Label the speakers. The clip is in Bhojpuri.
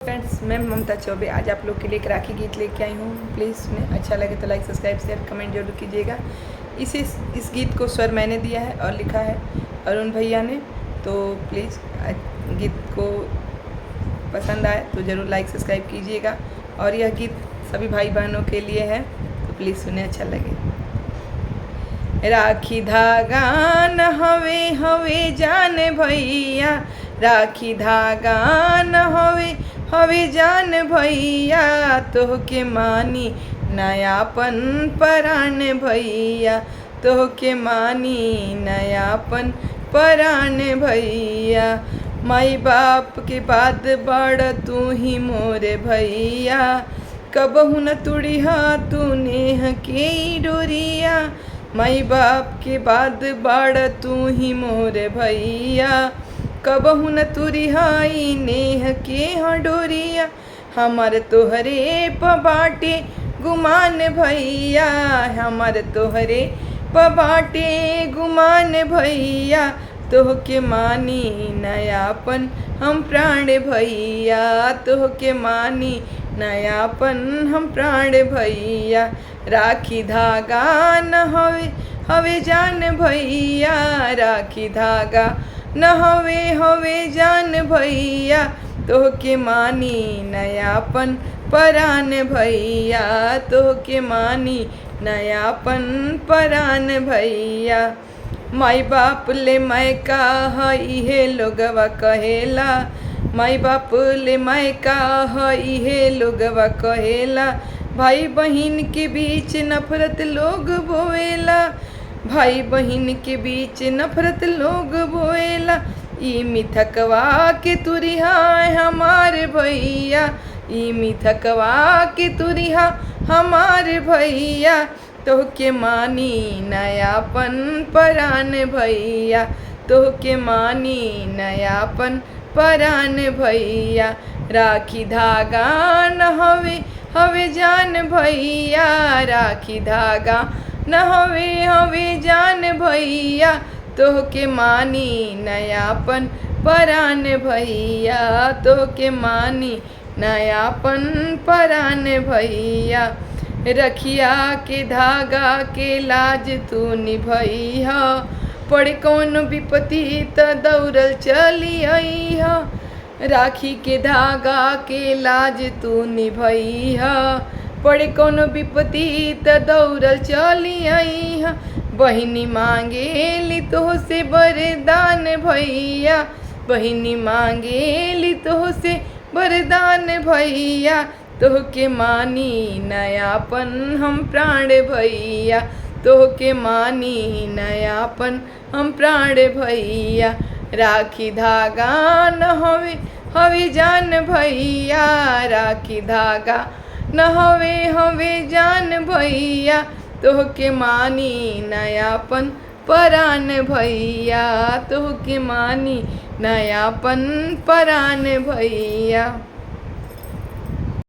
Speaker 1: फ्रेंड्स, मैं ममता चौबे आज आप लोग के लिए एक राखी गीत लेके आई हूँ। प्लीज़ सुने, अच्छा लगे तो लाइक सब्सक्राइब शेयर कमेंट जरूर कीजिएगा। इस गीत को स्वर मैंने दिया है और लिखा है अरुण भैया ने। तो प्लीज़ गीत को पसंद आए तो ज़रूर लाइक सब्सक्राइब कीजिएगा। और यह गीत सभी भाई बहनों के लिए है, तो प्लीज़ सुने, अच्छा लगे। राखी धागा न हवे हवे जान भैया, राखी धागा न हवे जान भैया, तोहके मानी नयापन परान भैया, तोहके मानी नयापन परान भैया। माई बाप के बाद बड़ तू ही मोरे भैया, कबहू न तुड़िया तू नेह के डोरिया। माई बाप के बाद बड़ तू ही मोरे भैया, कबहू न तुरिहाई नेह के हडोरिया। हमर तोहरे पबाटे गुमान भैया, हमर तोहरे पबाटे गुमान भैया, तोहके मानी नयापन हम प्राण भैया, तोहके मानी नयापन हम प्राण भैया। राखी धागा न हवे जान भैया, राखी धागा न हवे जान भैया, तोहके मानी नयापन परान भैया, तोहके मानी नयापन परान भैया। माई बाप ले मैं का इहे लोगवा कहेला, माई बाप ले मैं का इहे लोगवा कहेला। भाई बहिन के बीच नफरत लोग बोएला, भाई बहिन के बीच नफरत लोग बोएला। ई मिथकवा के तुरिहा हमारे भैया, ई मिथकवा के तुरिहा हमारे भैया, तोहके मानी नयापन परान भैया, तोहके मानी नयापन परान भैया। राखी धागा न हवे जान भैया, राखी धागा न हवे जान भैया, तोहके मानी नयापन परान भैया, तोहके मानी नयापन परान भैया। रखिया के धागा के लाज तू निभैया, पड़े कौन विपत्ति त दौड़ल चली अइहा। राखी के धागा के लाज तू निभैया, पड़े कौन विपत्ति त दौड़ल चली अइहा। बहिनी मांगेली तोहसे वरदान भैया, बहिनी मांगेली तोहसे वरदान भैया, तोहके मानी नयापन हम प्राण भैया, तोहके मानी नयापन हम प्राण भैया। राखी धागा न हवे जान भैया, राखी धागा न हवे जान भैया, तोहके मानी नयापन परान भैया, तोहके मानी नयापन परान भैया।